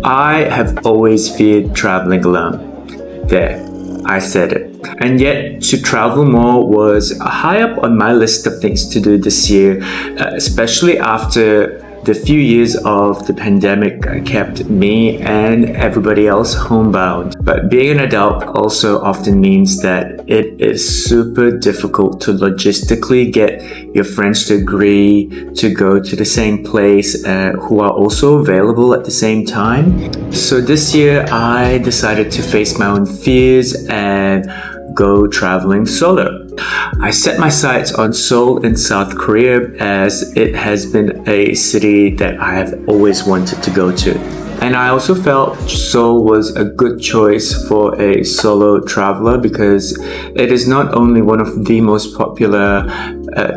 I have always feared traveling alone. There, I said it. And yet, to travel more was high up on my list of things to do this year, especially after the few years of the pandemic kept me and everybody else homebound. But being an adult also often means that it is super difficult to logistically get your friends to agree to go to the same place who are also available at the same time. So this year I decided to face my own fears and go traveling solo. I set my sights on Seoul in South Korea as it has been a city that I have always wanted to go to. And I also felt Seoul was a good choice for a solo traveler because it is not only one of the most popular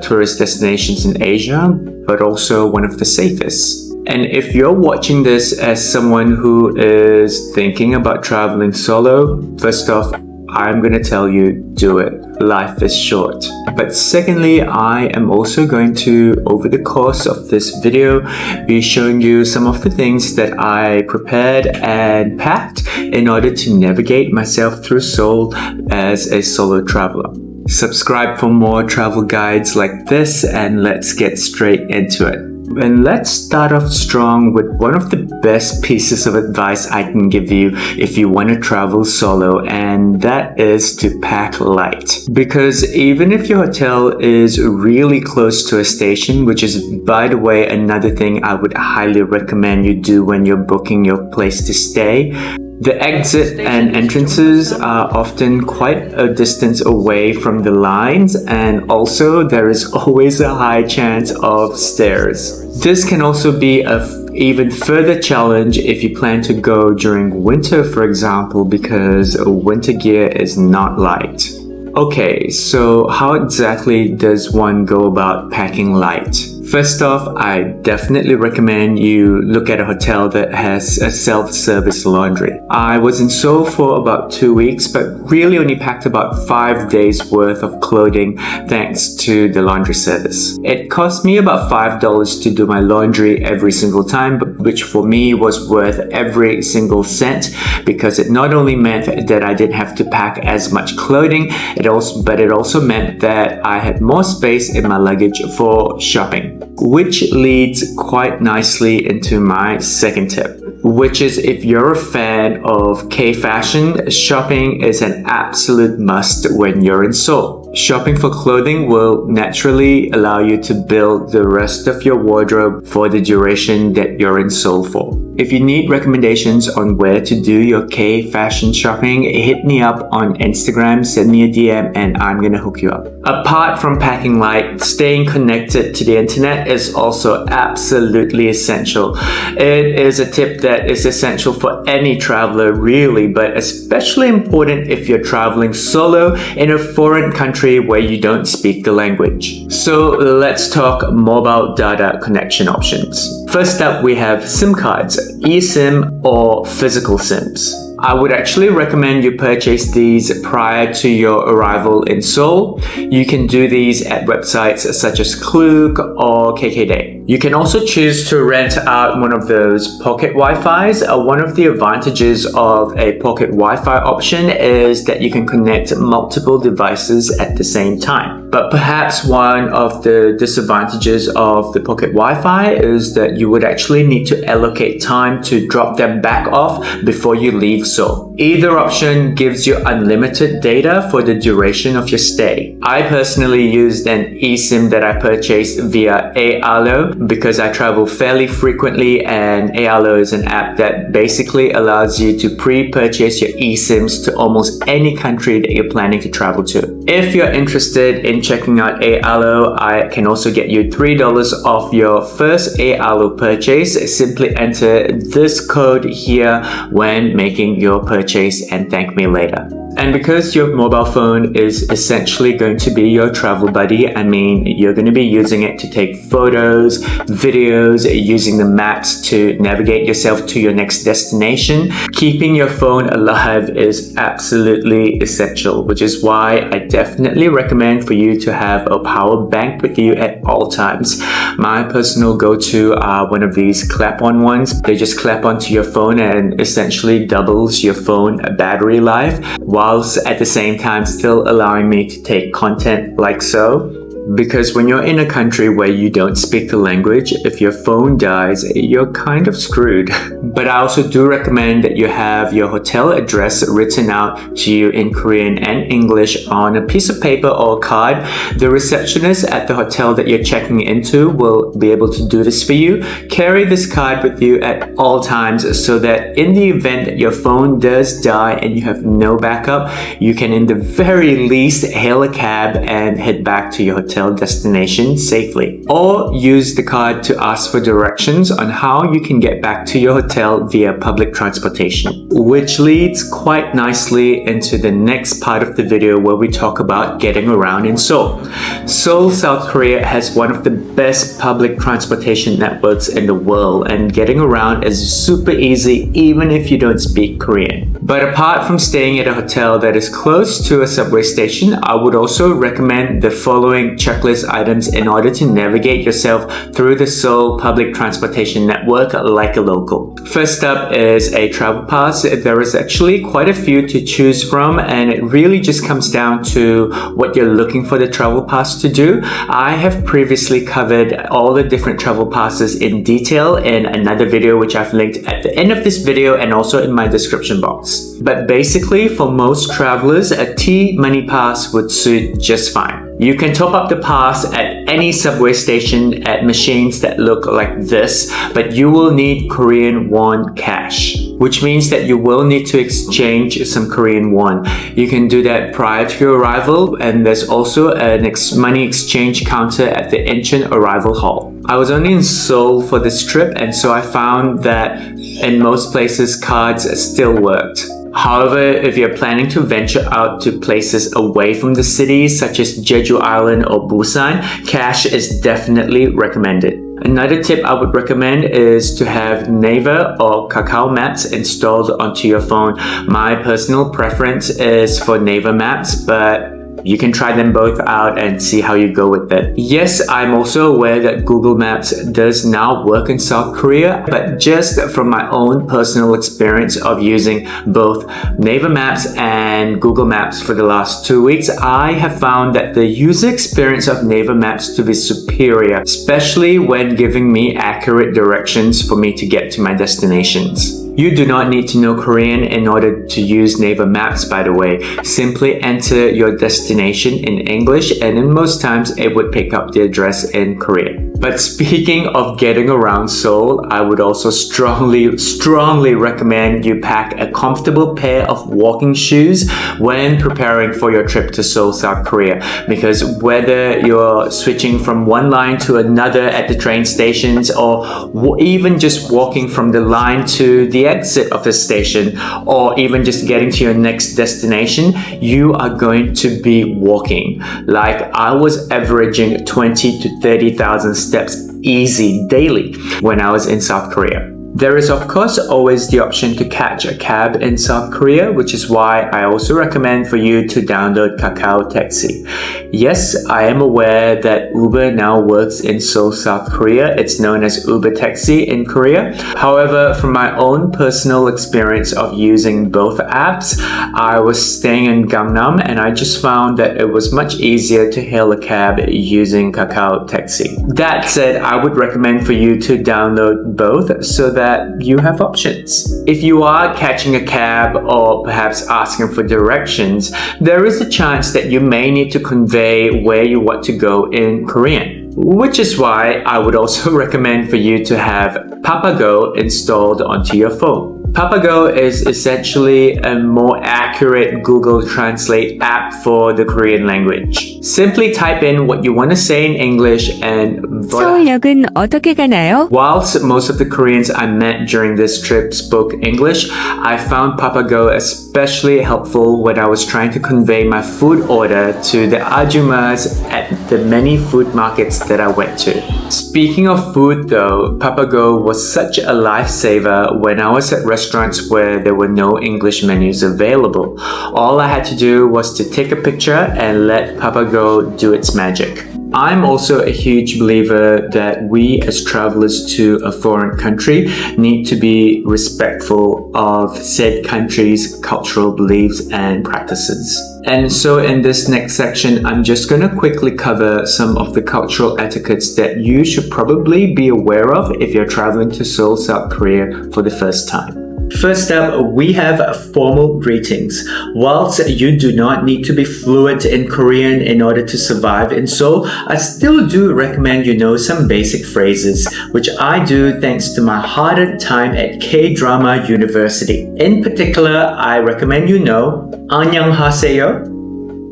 tourist destinations in Asia, but also one of the safest. And if you're watching this as someone who is thinking about traveling solo, first off, I'm gonna tell you, do it. Life is short. But secondly, I am also going to, over the course of this video, be showing you some of the things that I prepared and packed in order to navigate myself through Seoul as a solo traveler. Subscribe for more travel guides like this, and let's get straight into it. And let's start off strong with one of the best pieces of advice I can give you if you want to travel solo, and that is to pack light. Because even if your hotel is really close to a station, which is, by the way, another thing I would highly recommend you do when you're booking your place to stay, the exit and entrances are often quite a distance away from the lines, and also there is always a high chance of stairs. This can also be an even further challenge if you plan to go during winter, for example, because winter gear is not light. Okay, so how exactly does one go about packing light? First off, I definitely recommend you look at a hotel that has a self-service laundry. I was in Seoul for about 2 weeks, but really only packed about 5 days worth of clothing thanks to the laundry service. It cost me about $5 to do my laundry every single time, which for me was worth every single cent because it not only meant that I didn't have to pack as much clothing, but it also meant that I had more space in my luggage for shopping. Which leads quite nicely into my second tip, which is if you're a fan of K-fashion, shopping is an absolute must when you're in Seoul. Shopping for clothing will naturally allow you to build the rest of your wardrobe for the duration that you're in Seoul for. If you need recommendations on where to do your K-fashion shopping, hit me up on Instagram, send me a DM, and I'm gonna hook you up. Apart from packing light, staying connected to the internet is also absolutely essential. It is a tip that is essential for any traveler really, but especially important if you're traveling solo in a foreign country where you don't speak the language. So let's talk mobile data connection options. First up, we have SIM cards, eSIM or physical SIMs. I would actually recommend you purchase these prior to your arrival in Seoul. You can do these at websites such as Klook or KKday. You can also choose to rent out one of those pocket Wi-Fis. One of the advantages of a pocket Wi-Fi option is that you can connect multiple devices at the same time. But perhaps one of the disadvantages of the pocket Wi-Fi is that you would actually need to allocate time to drop them back off before you leave Seoul. Either option gives you unlimited data for the duration of your stay. I personally used an eSIM that I purchased via 𝘼𝙗𝙤 because I travel fairly frequently, and 𝘼𝙗𝙤 is an app that basically allows you to pre-purchase your eSIMs to almost any country that you're planning to travel to. If you're interested in checking out 𝘼𝙗𝙤, I can also get you $3 off your first 𝘼𝙗𝙤 purchase. Simply enter this code here when making your purchase and thank me later. And because your mobile phone is essentially going to be your travel buddy, I mean, you're going to be using it to take photos, videos, using the maps to navigate yourself to your next destination. Keeping your phone alive is absolutely essential, which is why I definitely recommend for you to have a power bank with you at all times. My personal go-to are one of these clap-on ones. They just clap onto your phone and essentially doubles your phone battery life, whilst at the same time still allowing me to take content like so. Because when you're in a country where you don't speak the language, if your phone dies, you're kind of screwed. But I also do recommend that you have your hotel address written out to you in Korean and English on a piece of paper or a card. The receptionist at the hotel that you're checking into will be able to do this for you. Carry this card with you at all times so that in the event that your phone does die and you have no backup, you can in the very least hail a cab and head back to your hotel destination safely. Or use the card to ask for directions on how you can get back to your hotel via public transportation. Which leads quite nicely into the next part of the video where we talk about getting around in Seoul. Seoul, South Korea has one of the best public transportation networks in the world, and getting around is super easy even if you don't speak Korean. But apart from staying at a hotel that is close to a subway station, I would also recommend the following checklist items in order to navigate yourself through the Seoul public transportation network like a local. First up is a travel pass. There is actually quite a few to choose from, and it really just comes down to what you're looking for the travel pass to do. I have previously covered all the different travel passes in detail in another video which I've linked at the end of this video and also in my description box. But basically, for most travelers, a T-money pass would suit just fine. You can top up the pass at any subway station at machines that look like this, but you will need Korean won cash, which means that you will need to exchange some Korean won. You can do that prior to your arrival, and there's also a money exchange counter at the Incheon arrival hall. I was only in Seoul for this trip, and so I found that in most places cards still worked. However, if you're planning to venture out to places away from the city, such as Jeju Island or Busan, cash is definitely recommended. Another tip I would recommend is to have Naver or Kakao Maps installed onto your phone. My personal preference is for Naver Maps, but you can try them both out and see how you go with it. Yes, I'm also aware that Google Maps does now work in South Korea, but just from my own personal experience of using both Naver Maps and Google Maps for the last 2 weeks, I have found that the user experience of Naver Maps to be superior, especially when giving me accurate directions for me to get to my destinations. You do not need to know Korean in order to use Naver Maps, by the way. Simply enter your destination in English, and in most times it would pick up the address in Korean. But speaking of getting around Seoul, I would also strongly recommend you pack a comfortable pair of walking shoes when preparing for your trip to Seoul, South Korea. Because whether you're switching from one line to another at the train stations, or even just walking from the line to the exit of the station, or even just getting to your next destination, you are going to be walking. Like, I was averaging 20 to 30,000 steps easy daily when I was in South Korea. There is of course always the option to catch a cab in South Korea, which is why I also recommend for you to download Kakao Taxi. Yes, I am aware that Uber now works in Seoul, South Korea. It's known as Uber Taxi in Korea. However, from my own personal experience of using both apps, I was staying in Gangnam and I just found that it was much easier to hail a cab using Kakao Taxi. That said, I would recommend for you to download both so that you have options. If you are catching a cab or perhaps asking for directions, there is a chance that you may need to convey where you want to go in Korean. Which is why I would also recommend for you to have Papago installed onto your phone. Papago is essentially a more accurate Google Translate app for the Korean language. Simply type in what you want to say in English and voila. 서울역은 어떻게 가나요? Whilst most of the Koreans I met during this trip spoke English, I found Papago especially helpful when I was trying to convey my food order to the 𝘼𝙗𝙤𝙪 at the many food markets that I went to. Speaking of food though, Papago was such a lifesaver when I was at restaurants where there were no English menus available. All I had to do was to take a picture and let Papago do its magic. I'm also a huge believer that we as travelers to a foreign country need to be respectful of said country's cultural beliefs and practices. And so in this next section, I'm just going to quickly cover some of the cultural etiquettes that you should probably be aware of if you're traveling to Seoul, South Korea for the first time. First up, we have formal greetings. Whilst you do not need to be fluent in Korean in order to survive in Seoul, I still do recommend you know some basic phrases, which I do thanks to my hard-earned time at K-Drama University. In particular, I recommend you know 안녕하세요,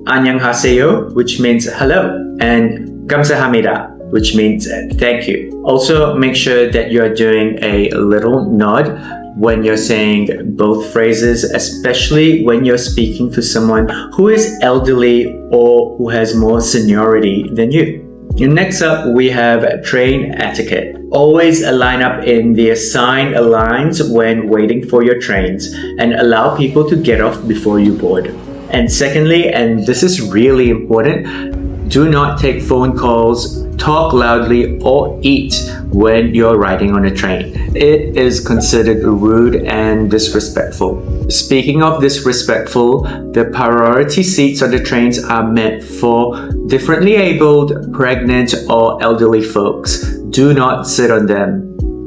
안녕하세요, which means hello, and 감사합니다, which means thank you. Also, make sure that you're doing a little nod when you're saying both phrases, especially when you're speaking to someone who is elderly or who has more seniority than you. Next up, we have train etiquette. Always line up in the assigned lines when waiting for your trains and allow people to get off before you board. And secondly, and this is really important, do not take phone calls, talk loudly, or eat when you're riding on a train. It is considered rude and disrespectful. Speaking of disrespectful, the priority seats on the trains are meant for differently abled, pregnant, or elderly folks. Do not sit on them.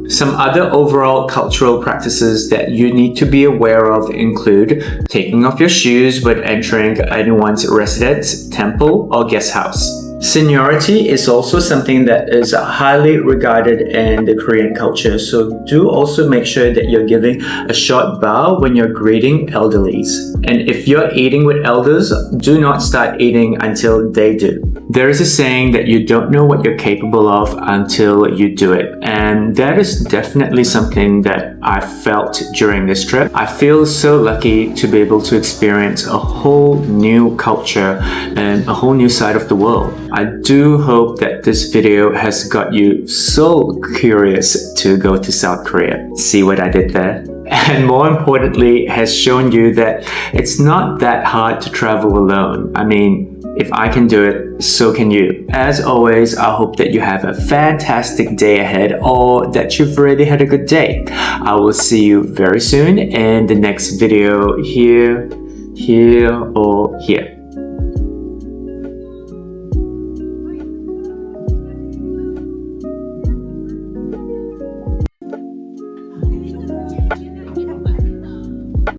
Some other overall cultural practices that you need to be aware of include taking off your shoes when entering anyone's residence, temple, or guest house. Seniority is also something that is highly regarded in the Korean culture, so do also make sure that you're giving a short bow when you're greeting elderlies. And if you're eating with elders, do not start eating until they do. There is a saying that you don't know what you're capable of until you do it, and that is definitely something that I felt during this trip. I feel so lucky to be able to experience a whole new culture and a whole new side of the world. I do hope that this video has got you so curious to go to South Korea. See what I did there? And more importantly, has shown you that it's not that hard to travel alone. I mean, if I can do it, so can you. As always, I hope that you have a fantastic day ahead or that you've already had a good day. I will see you very soon in the next video here, or here.